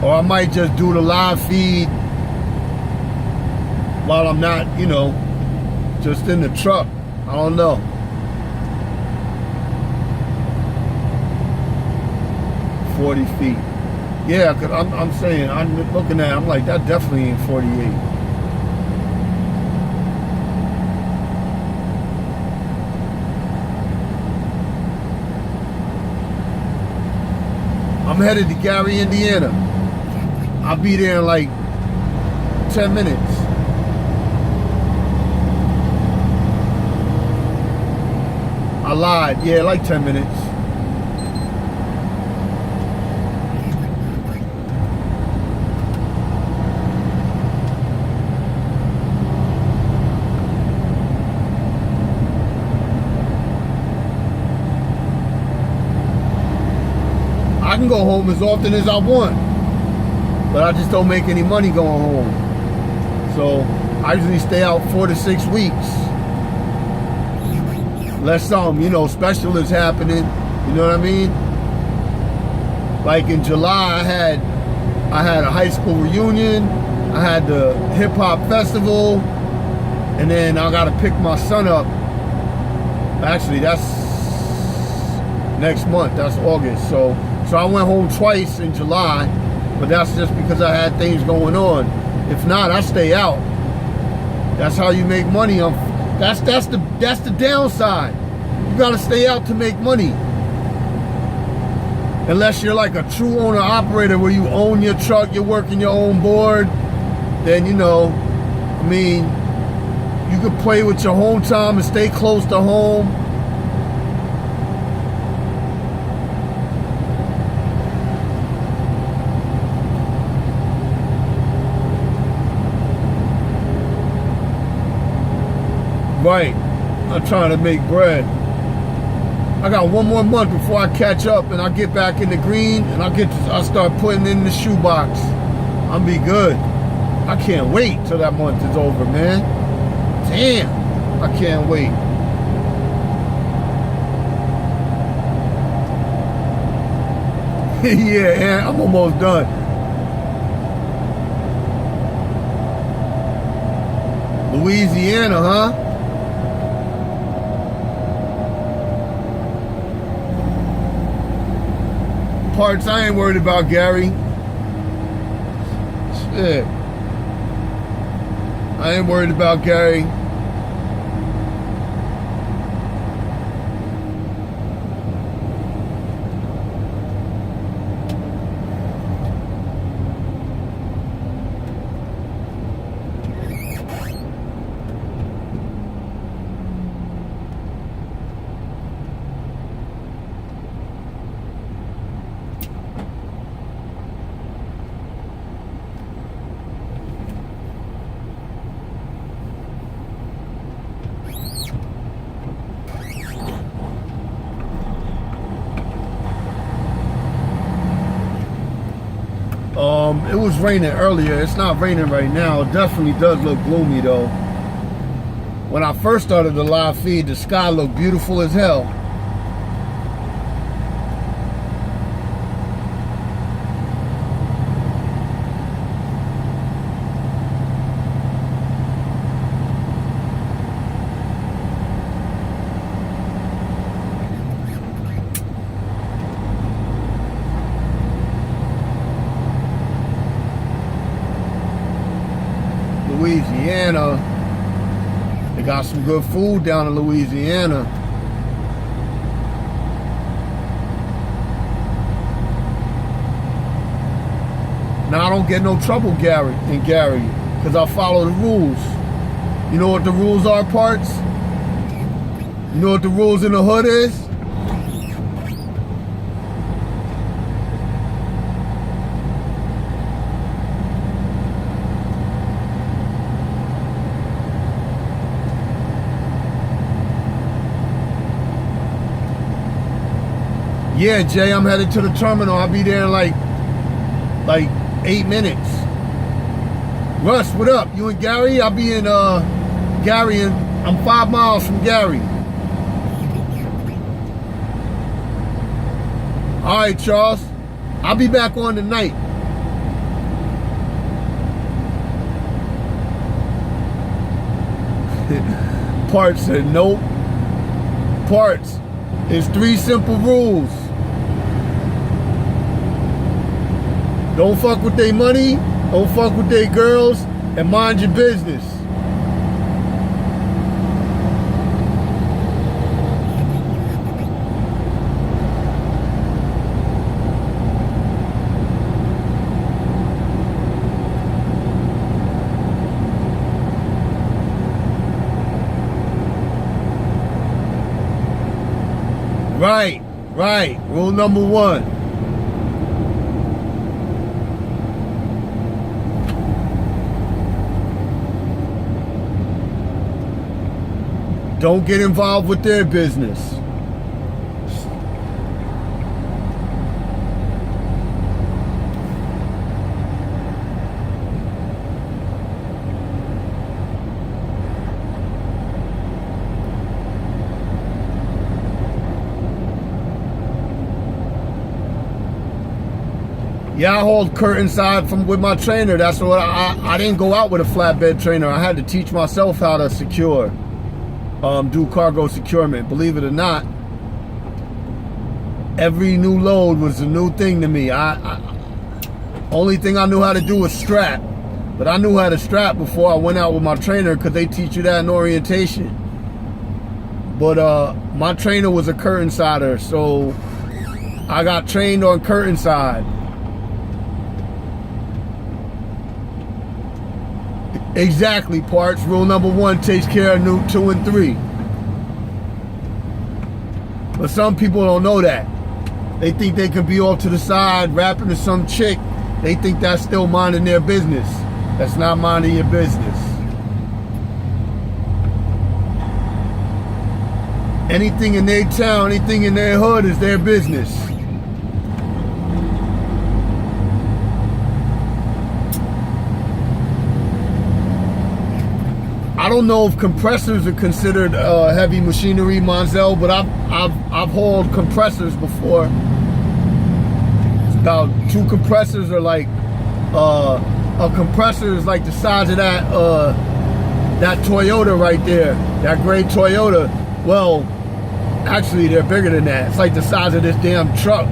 Or I might just do the live feed while I'm not, you know, just in the truck. I don't know. $40 feet. Yeah, because I'm saying, I'm looking at it, I'm like, that definitely ain't 48. I'm headed to Gary, Indiana. I'll be there in like 10 minutes. I lied. Yeah, like 10 minutes. I can go home as often as I want, but I just don't make any money going home. So I usually stay out 4 to 6 weeks. Unless something, you know, special is happening. You know what I mean? Like in July, I had a high school reunion. I had the hip hop festival, and then I got to pick my son up. Actually, that's next month. That's August. So I went home twice in July, but that's just because I had things going on. If not, I stay out. That's how you make money. That's the downside. You gotta stay out to make money. Unless you're like a true owner operator where you own your truck, you're working your own board, then you know, I mean, you could play with your home time and stay close to home. Right, I'm trying to make bread. I got 1 more month before I catch up and I get back in the green and I start putting in the shoebox. I'll be good. I can't wait till that month is over, man. Damn, I can't wait. Yeah, I'm almost done. Louisiana, huh? Parts I ain't worried about, Gary. Shit. I ain't worried about Gary. It was raining earlier. It's not raining right now. It definitely does look gloomy though. When I first started the live feed, the sky looked beautiful as hell. Louisiana. They got some good food down in Louisiana. Now I don't get no trouble, Gary, because I follow the rules. You know what the rules are, Parts? You know what the rules in the hood is? Yeah, Jay, I'm headed to the terminal. I'll be there in like 8 minutes. Russ, what up? You and Gary? I'll be in Gary, and I'm 5 miles from Gary. All right, Charles. I'll be back on tonight. Parts said nope. Parts. It's 3 simple rules. Don't fuck with their money, don't fuck with their girls, and mind your business. Right. Rule number 1. Don't get involved with their business. Yeah, I hold curtain side with my trainer. That's what I didn't go out with a flatbed trainer. I had to teach myself how to secure. Do cargo securement. Believe it or not, every new load was a new thing to me. Only thing I knew how to do was strap, but I knew how to strap before I went out with my trainer, because they teach you that in orientation. But my trainer was a curtain sider, so I got trained on curtain side. Exactly, Parts. Rule number 1 takes care of new 2 and 3. But some people don't know that. They think they can be off to the side rapping to some chick. They think that's still minding their business. That's not minding your business. Anything in their town, anything in their hood is their business. I don't know if compressors are considered heavy machinery, Monzel, but I've hauled compressors before. It's about 2 compressors are like a compressor is like the size of that Toyota right there, that gray Toyota. Well, actually they're bigger than that. It's like the size of this damn truck.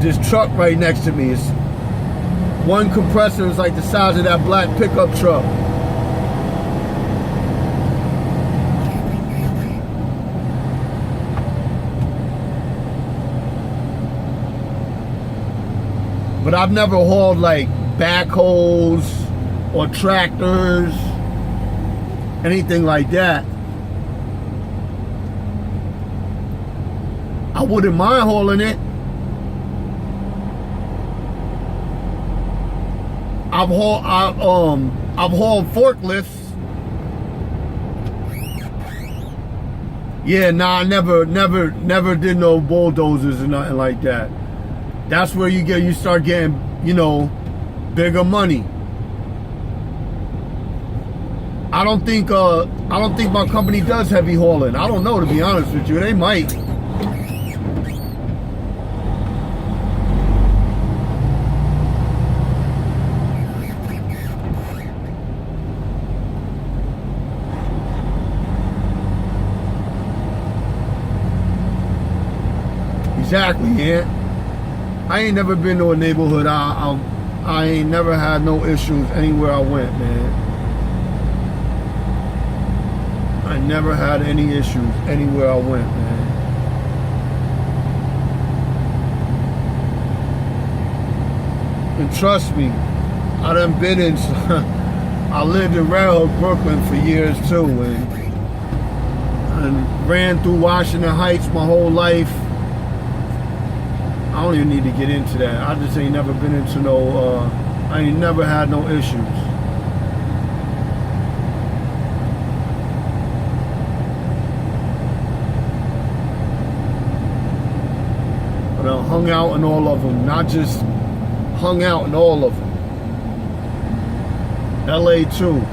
This truck right next to me is. One compressor is like the size of that black pickup truck. But I've never hauled like backhoes or tractors, anything like that. I wouldn't mind hauling it. I've hauled forklifts. Yeah, nah, I never did no bulldozers or nothing like that. That's where you start getting, you know, bigger money. I don't think my company does heavy hauling. I don't know, to be honest with you. They might. Exactly, yeah. I ain't never been to a neighborhood I I ain't never had no issues anywhere I went, man. I never had any issues anywhere I went, man. And trust me, I done been in, I lived in Red Hook, Brooklyn for years too, and ran through Washington Heights my whole life. I don't even need to get into that. I just ain't never been into no, I ain't never had no issues. But I hung out in all of them, not just hung out in all of them. LA too.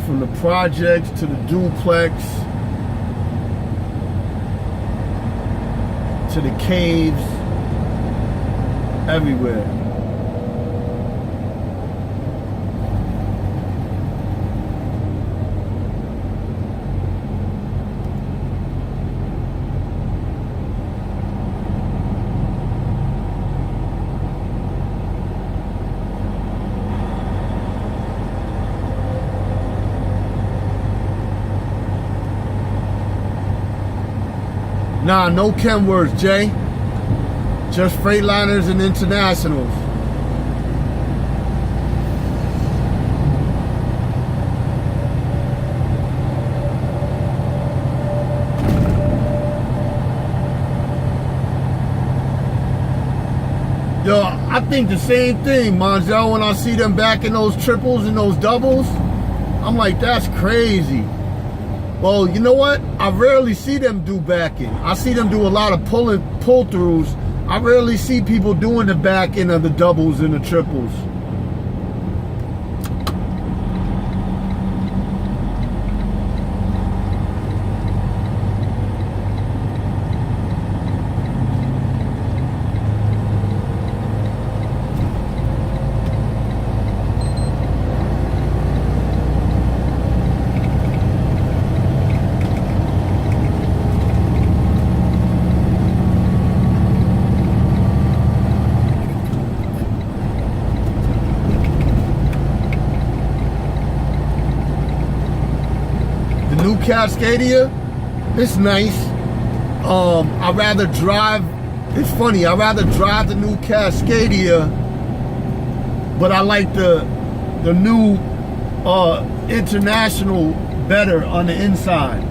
From the projects to the duplex to the caves, everywhere. Nah, no chem words, Jay. Just Freightliners and Internationals. Yo, I think the same thing, Monzel, when I see them back in those triples and those doubles. I'm like, that's crazy. Well, you know what? I rarely see them do backing. I see them do a lot of pull-throughs. I rarely see people doing the backing of the doubles and the triples. New Cascadia, it's nice. I'd rather drive, it's funny, I'd rather drive the new Cascadia, but I like the new International better on the inside.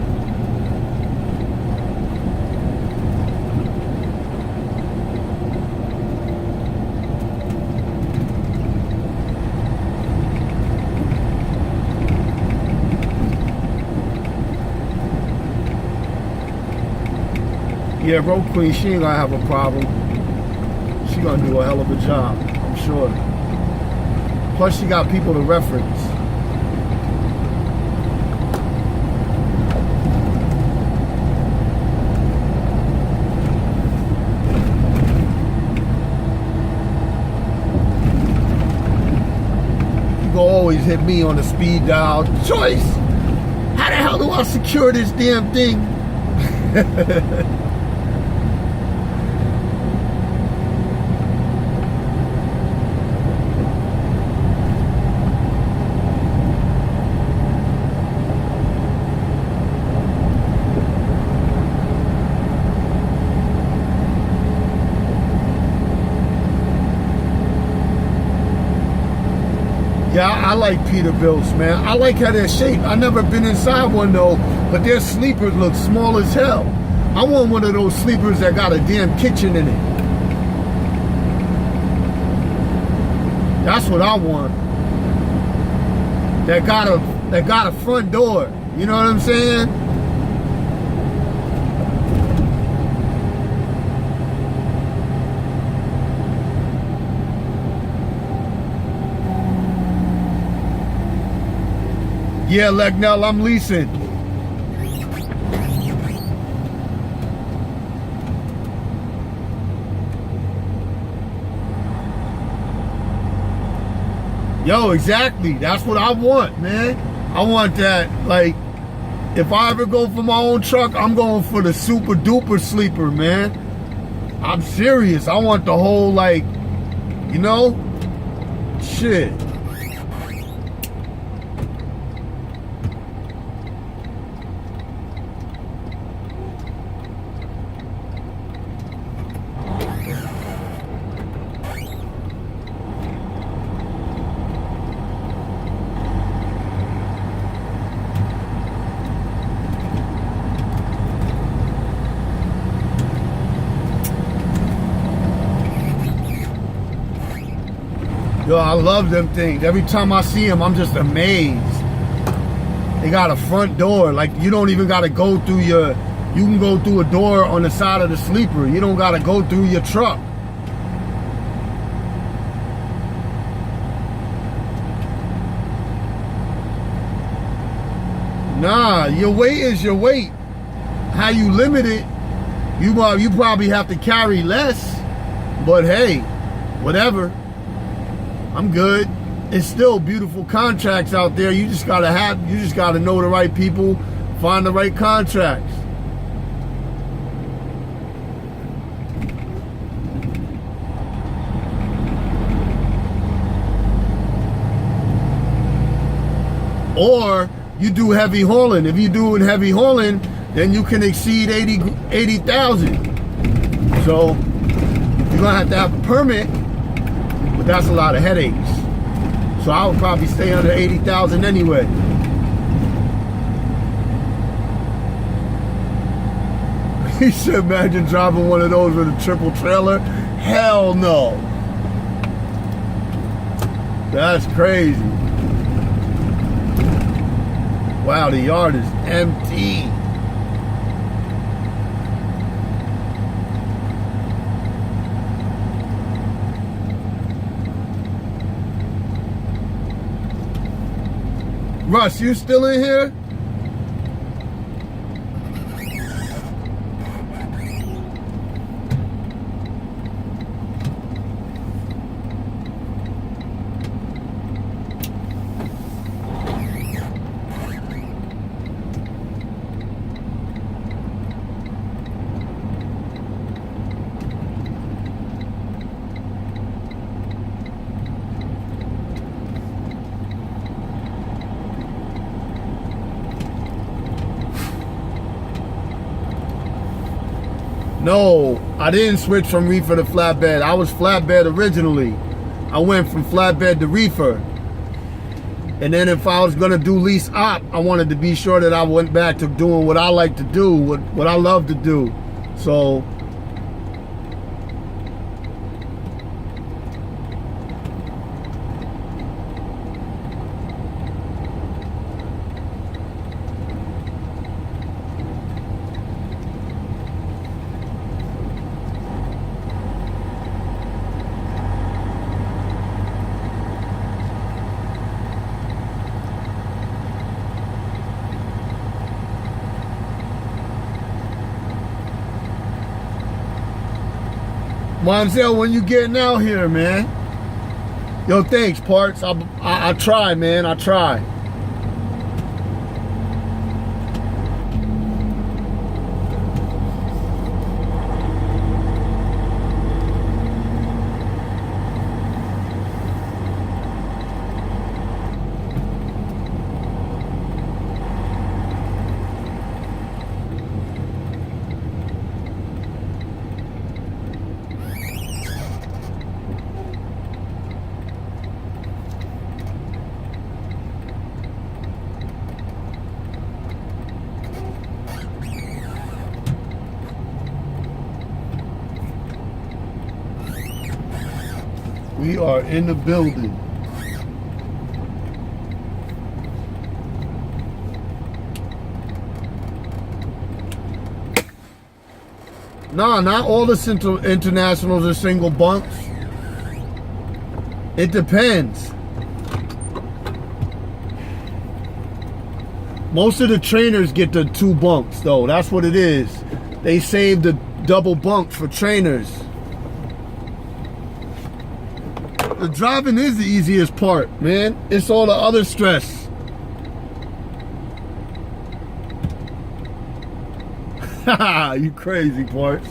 Yeah, Road Queen, she ain't gonna have a problem. She gonna do a hell of a job, I'm sure. Plus, she got people to reference. You can always hit me on the speed dial. Choice! How the hell do I secure this damn thing? Yeah, I like Peterbilt's, man. I like how they're shaped. I've never been inside one though, but their sleepers look small as hell. I want one of those sleepers that got a damn kitchen in it. That's what I want. That got a front door. You know what I'm saying? Yeah, Legnell, I'm leasing. Yo, exactly. That's what I want, man. I want that. Like, if I ever go for my own truck, I'm going for the super duper sleeper, man. I'm serious. I want the whole, like, you know, shit. Yo, I love them things. Every time I see them, I'm just amazed. They got a front door. Like, you don't even got to go through your... You can go through a door on the side of the sleeper. You don't got to go through your truck. Nah, your weight is your weight. How you limit it, you probably have to carry less. But hey, whatever. I'm good. It's still beautiful contracts out there. You just gotta know the right people, find the right contracts. Or you do heavy hauling. If you're doing heavy hauling, then you can exceed 80,000. So you're gonna have a permit. But that's a lot of headaches. So I would probably stay under 80,000 anyway. He said, imagine driving one of those with a triple trailer. Hell no. That's crazy. Wow, the yard is empty. Russ, you still in here? No, I didn't switch from reefer to flatbed. I was flatbed originally. I went from flatbed to reefer. And then if I was gonna do lease op, I wanted to be sure that I went back to doing what I like to do, what I love to do. So Monzel, when you getting out here, man? Yo, thanks, Parks. I try, man. I try. We are in the building. Nah, not all the internationals are single bunks. It depends. Most of the trainers get the 2 bunks though. That's what it is. They save the double bunks for trainers. The driving is the easiest part, man. It's all the other stress. Haha, you crazy parts.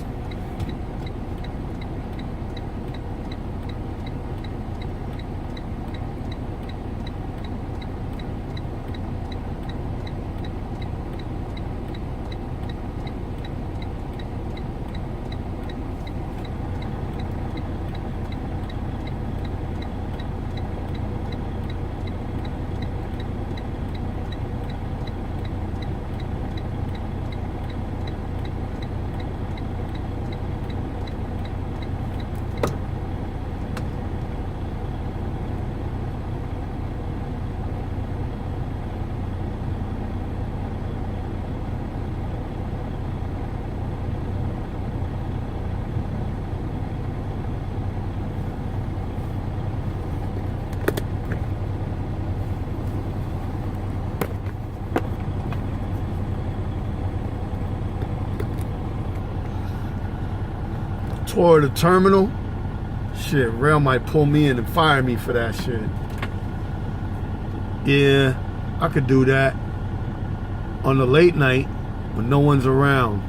Toward the terminal. Shit, rail might pull me in and fire me for that shit. Yeah, I could do that on the late night when no one's around.